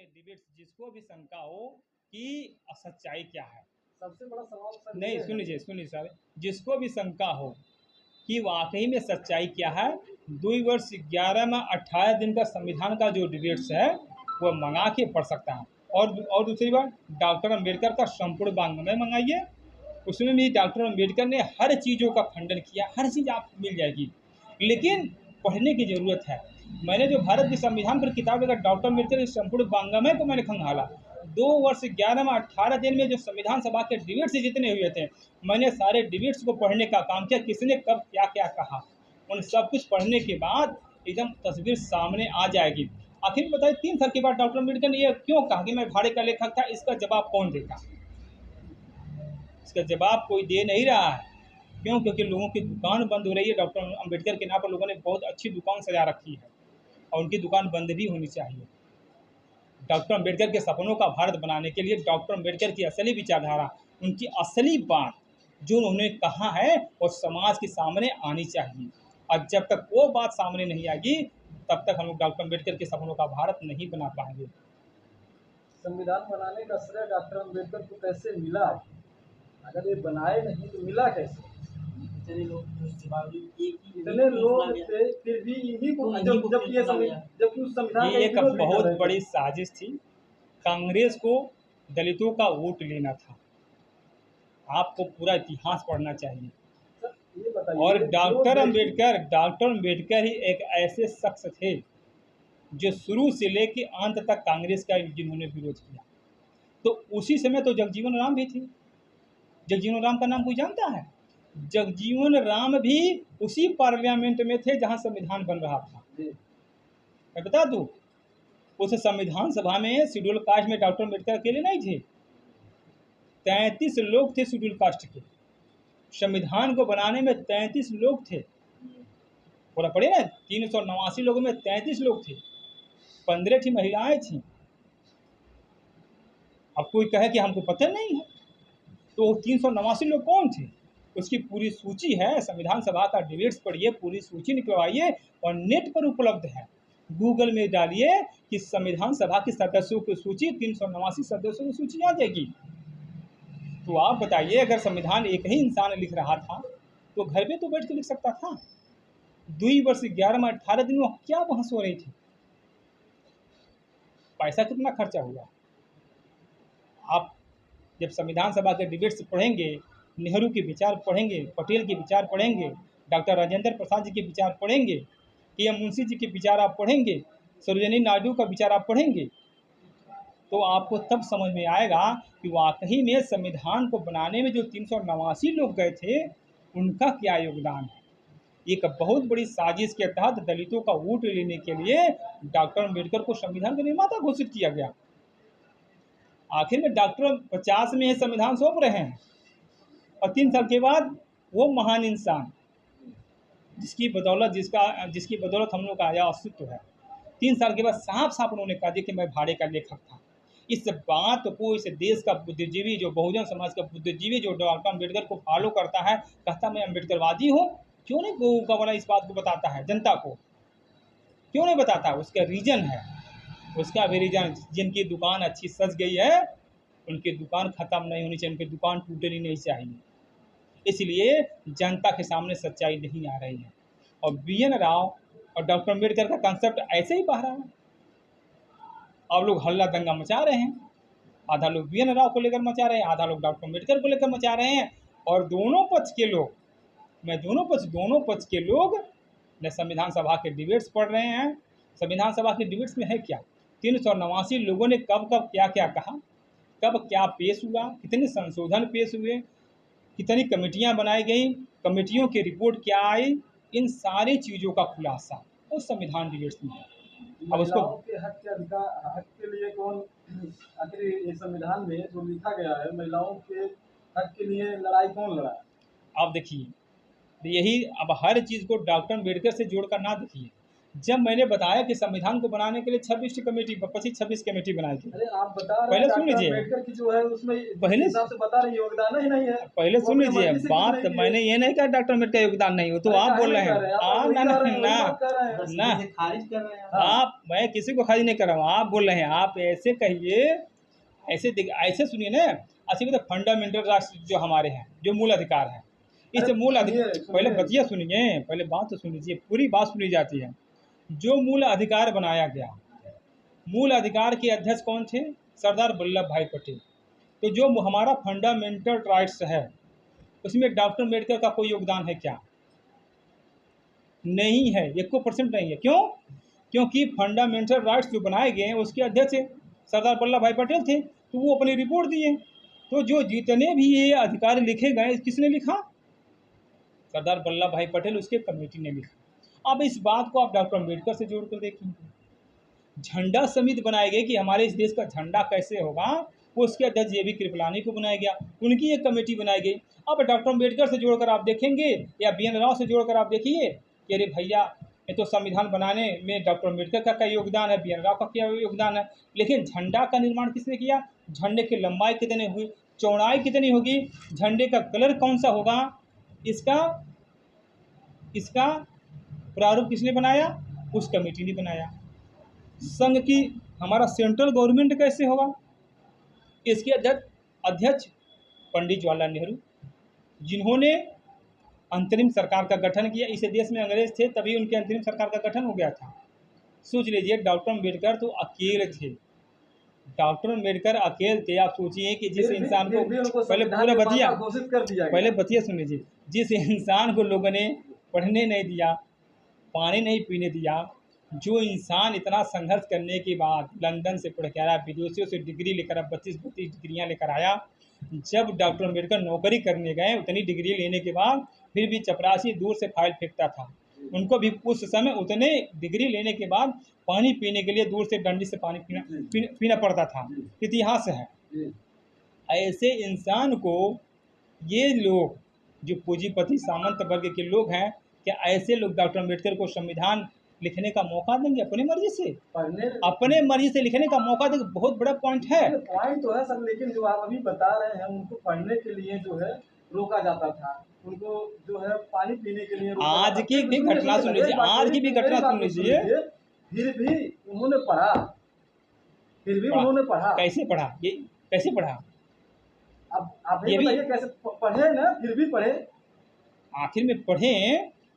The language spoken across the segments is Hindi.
के डिबेट्स जिसको भी शंका हो कि सच्चाई क्या है, सबसे बड़ा सवाल सर नहीं सुनिए सर, जिसको भी शंका हो कि वाकई में सच्चाई क्या है, 2 वर्ष 11 में 18 दिन का संविधान का जो डिबेट्स है वो मंगा के पढ़ सकता है। और दूसरी बात, डॉक्टर अम्बेडकर का संपूर्ण वांग्मय मंगाइए, उसमें भी डॉक्टर अम्बेडकर ने हर चीज़ों का खंडन किया, हर चीज़ आपको मिल जाएगी, लेकिन पढ़ने की ज़रूरत है। मैंने जो भारत के संविधान पर किताब लेकर डॉक्टर अम्बेडकर संपूर्ण वांग्मय को मैंने खंगाला, 2 वर्ष 11 में 18 दिन में जो संविधान सभा के डिबेट्स जितने हुए थे, मैंने सारे डिबेट्स को पढ़ने का काम किया, किसने कब क्या क्या कहा, उन सब कुछ पढ़ने के बाद एकदम तस्वीर सामने आ जाएगी। आखिर बताइए 3 साल के बाद डॉक्टर अम्बेडकर ने ये क्यों कहा कि मैं भाड़े का लेखक था, इसका जवाब कौन देगा? इसका जवाब कोई दे नहीं रहा है। क्यों? क्योंकि लोगों की दुकान बंद हो रही है। डॉक्टर अम्बेडकर के नाम पर लोगों ने बहुत अच्छी दुकान सजा रखी है और उनकी दुकान बंद भी होनी चाहिए। डॉक्टर अम्बेडकर के सपनों का भारत बनाने के लिए डॉक्टर अम्बेडकर की असली विचारधारा, उनकी असली बात जो उन्होंने कहा है वो समाज के सामने आनी चाहिए, और जब तक वो बात सामने नहीं आएगी तब तक हम लोग डॉक्टर अम्बेडकर के सपनों का भारत नहीं बना पाएंगे। संविधान बनाने का श्रेय डॉक्टर अम्बेडकर को कैसे मिला? अगर ये बनाए नहीं तो मिला कैसे? इतने लोग थे फिर भी इन्हीं को जबकि उस संविधान ये एक बहुत बड़ी साजिश थी। कांग्रेस को दलितों का वोट लेना था। आपको पूरा इतिहास पढ़ना चाहिए। और डॉक्टर अम्बेडकर ही एक ऐसे शख्स थे जो शुरू से लेकर अंत तक कांग्रेस का जिन्होंने विरोध किया। तो उसी समय तो जगजीवन राम भी थे। जगजीवन राम का नाम कोई जानता है? जगजीवन राम भी उसी पार्लियामेंट में थे जहां संविधान बन रहा था। मैं बता दूं, उस संविधान सभा में शेड्यूल कास्ट में डॉक्टर अम्बेडकर अकेले नहीं थे, 33 लोग थे शेड्यूल कास्ट के। संविधान को बनाने में 33 लोग थे। पूरा पढ़े ना, 389 लोगों में 33 लोग थे, 15 थी महिलाएं थी। अब कोई कहे कि हमको पता नहीं है, तो 389 लोग कौन थे? उसकी पूरी सूची है, संविधान सभा का डिबेट्स पढ़िए, पूरी सूची निकलवाइए और नेट पर उपलब्ध है। गूगल में डालिए कि संविधान सभा के सदस्यों की सूची, 389 सदस्यों की सूची आ जाएगी। तो आप बताइए, अगर संविधान एक ही इंसान लिख रहा था तो घर पे तो बैठ के लिख सकता था। 2 वर्ष 11 में 18 दिन में क्या बहस हो रही थी? पैसा कितना खर्चा हुआ? आप जब संविधान सभा के डिबेट्स पढ़ेंगे, नेहरू के विचार पढ़ेंगे, पटेल के विचार पढ़ेंगे, डॉक्टर राजेंद्र प्रसाद जी के विचार पढ़ेंगे, के मुंशी जी के विचार आप पढ़ेंगे, सरोजिनी नायडू का विचार आप पढ़ेंगे, तो आपको तब समझ में आएगा कि वाकई में संविधान को बनाने में जो 389 लोग गए थे उनका क्या योगदान है। एक बहुत बड़ी साजिश के तहत दलितों का वोट लेने के लिए डॉक्टर अम्बेडकर को संविधान का निर्माता घोषित किया गया। आखिर में डॉक्टर 50 में संविधान सौंप रहे हैं और 3 साल के बाद वो महान इंसान जिसकी बदौलत हम लोग का आया अस्तित्व है, 3 साल के बाद साफ साफ उन्होंने कहा कि मैं भाड़े का लेखक था। इस बात को इस देश का बुद्धिजीवी, जो बहुजन समाज का बुद्धिजीवी, जो डॉक्टर अम्बेडकर को फॉलो करता है, कहता मैं अम्बेडकरवादी हूँ, क्यों नहीं गवर्नर इस बात को बताता है जनता को? क्यों नहीं बताता? उसका रीजन है, उसका भी रीजन, जिनकी दुकान अच्छी सज गई है उनकी दुकान ख़त्म नहीं होनी चाहिए, उनकी दुकान टूटनी नहीं चाहिए। इसलिए जनता के सामने सच्चाई नहीं आ रही है। और BN राव और डॉक्टर अम्बेडकर का कंसेप्ट ऐसे ही बह रहा है। अब लोग हल्ला दंगा मचा रहे हैं, आधा लोग BN राव को लेकर मचा रहे हैं, आधा लोग डॉक्टर अम्बेडकर को लेकर मचा रहे हैं। और दोनों पक्ष के लोग, दोनों पक्ष के लोग न संविधान सभा के डिबेट्स पढ़ रहे हैं। संविधान सभा के डिबेट्स में है क्या? 389 लोगों ने कब कब क्या क्या कहा, कब क्या पेश हुआ, कितने संशोधन पेश हुए, कितनी कमेटियां बनाई गई, कमेटियों की रिपोर्ट क्या आई, इन सारी चीज़ों का खुलासा उस संविधान डिबेट्स में है। अब उसको के हक के लिए कौन, आखिर ये संविधान में जो लिखा गया है महिलाओं के हक के लिए लड़ाई कौन लड़ा? आप देखिए, यही अब हर चीज़ को डॉक्टर अम्बेडकर से जोड़कर ना देखिए, जब मैंने बताया कि संविधान को बनाने के लिए 26 कमेटी 25-26 कमेटी बनाई थी। अरे आप बता रहे पहले हैं सुन डॉक्टर लीजिए, अम्बेडकर की जो है उसमें पहले हिसाब से बता रहे हैं योगदान ही नहीं है। पहले वो सुन अपने लीजिए मर्जी से कुछ बात। नहीं किए। मैंने ये नहीं कहा डॉक्टर अम्बेडकर का योगदान नहीं हो, तो अरे आप काहे बोल रहे नहीं कह हैं। रहे हैं? आप आप वही ना कह ना रहे हैं, वही ना बात कह रहे हैं। ना खारिज कर रहे हैं आप। हाँ। आप, मैं किसी को खारिज नहीं कर रहा हूँ, आप बोल रहे हैं। आप ऐसे कहिए, ऐसे सुनिए ना। अच्छी बात, फंडामेंटल राइट्स जो हमारे हैं, जो मूल अधिकार है, इस अरे मूल सुनिए, अधिकार, पहले सुनिए। बतिया सुनिए, पहले बात तो सुन लीजिए, पूरी बात सुनी जाती है। जो मूल अधिकार बनाया गया, मूल अधिकार के अध्यक्ष कौन थे? सरदार वल्लभ भाई पटेल। तो जो हमारा फंडामेंटल राइट्स है, उसमें डॉक्टर अम्बेडकर का कोई योगदान है क्या? नहीं है, 1% नहीं है। क्यों? क्योंकि फंडामेंटल राइट्स जो बनाए गए हैं उसके अध्यक्ष सरदार वल्लभ भाई पटेल थे, तो वो अपनी रिपोर्ट दिए। तो जो जितने भी ये अधिकार लिखे गए, किसने लिखा? सरदार वल्लभ भाई पटेल, उसके कमेटी ने लिखा। अब इस बात को आप डॉक्टर अम्बेडकर से जोड़ कर देखेंगे। झंडा समिति बनाए गए कि हमारे इस देश का झंडा कैसे होगा, वो उसके अध्यक्ष ये भी कृपलानी को बनाया गया, उनकी एक कमेटी बनाई गई। अब डॉक्टर अम्बेडकर से जोड़कर आप देखेंगे या बी एन राव से जोड़कर आप देखिए कि अरे भैया, ये तो संविधान बनाने में डॉक्टर अम्बेडकर का क्या योगदान है, बी एन राव का क्या योगदान है। लेकिन झंडा का निर्माण किसने किया? झंडे की लंबाई कितनी हुई, चौड़ाई कितनी होगी, झंडे का कलर कौन सा होगा, इसका इसका प्रारूप किसने बनाया? उस कमेटी ने बनाया। संघ की, हमारा सेंट्रल गवर्नमेंट कैसे होगा, इसके अध्यक्ष पंडित जवाहरलाल नेहरू, जिन्होंने अंतरिम सरकार का गठन किया। इस देश में अंग्रेज थे, तभी उनके अंतरिम सरकार का गठन हो गया था। सोच लीजिए, डॉक्टर अम्बेडकर तो अकेले थे। डॉक्टर अम्बेडकर अकेले थे। आप सोचिए कि जिस इंसान को, पहले पूरा बतिया, घोषित कर दिया गया। पहले बतिया सुन लीजिए, जिस इंसान को लोगों ने पढ़ने नहीं दिया, पानी नहीं पीने दिया, जो इंसान इतना संघर्ष करने के बाद लंदन से पढ़ के आया, विदेशों से डिग्री लेकर 32-32 डिग्रियाँ लेकर आया, जब डॉक्टर अम्बेडकर नौकरी करने गए, उतनी डिग्री लेने के बाद फिर भी चपरासी दूर से फाइल फेंकता था। उनको भी उस समय उतने डिग्री लेने के बाद पानी पीने के लिए दूर से डंडी से पानी पीना पड़ता था। इतिहास है। ऐसे इंसान को ये लोग, जो पूंजीपति सामंत वर्ग के लोग हैं, क्या ऐसे लोग डॉक्टर अम्बेडकर को संविधान लिखने का मौका देंगे? अपनी मर्जी से, अपने मर्जी से लिखने का मौका देंगे। बहुत बड़ा पॉइंट है। पॉइंट तो है सर, लेकिन जो आप अभी बता रहे हैं, उनको पढ़ने के लिए जो है रोका जाता था, उनको जो है पानी पीने के लिए रोका आज जाता की भी घटना सुन लीजिए, आज की भी घटना सुन लीजिए। फिर भी उन्होंने पढ़ा, उन्होंने पढ़ा। कैसे पढ़ा? ये कैसे पढ़ा? अब आप ये बताइए, कैसे पढ़े ना, फिर भी पढ़े। आखिर में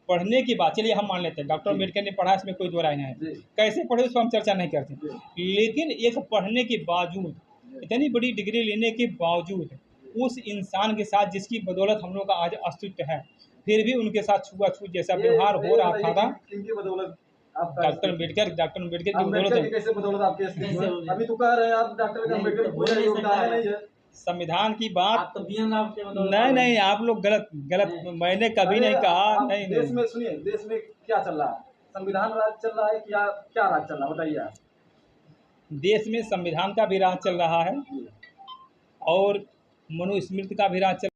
पढ़ने की बात, चलिए हम मान लेते हैं डॉक्टर अम्बेडकर ने पढ़ा, इसमें कोई दो राय नहीं है। कैसे पढ़े उसको हम चर्चा नहीं करते, लेकिन एक पढ़ने के बावजूद, इतनी बड़ी डिग्री लेने के बावजूद, उस इंसान के साथ जिसकी बदौलत हम लोग का आज अस्तित्व है, फिर भी उनके साथ छुआछूत जैसा व्यवहार हो रहा था। किनकी बदौलत? डॉक्टर अम्बेडकर की बदौलत। कैसे बदौलत आपके? अभी तो कह रहे हैं आप डॉक्टर अम्बेडकर की कोई योगदान नहीं है। संविधान की बात आप तो बदौलत नहीं, आप लोग गलत मैंने कभी नहीं कहा। नहीं, देश में सुनिए, देश में क्या चल रहा है? संविधान राज चल रहा है, क्या राज चल रहा है, बताइए आप। देश में संविधान का भी राज चल रहा है और मनुस्मृति का भी राज चल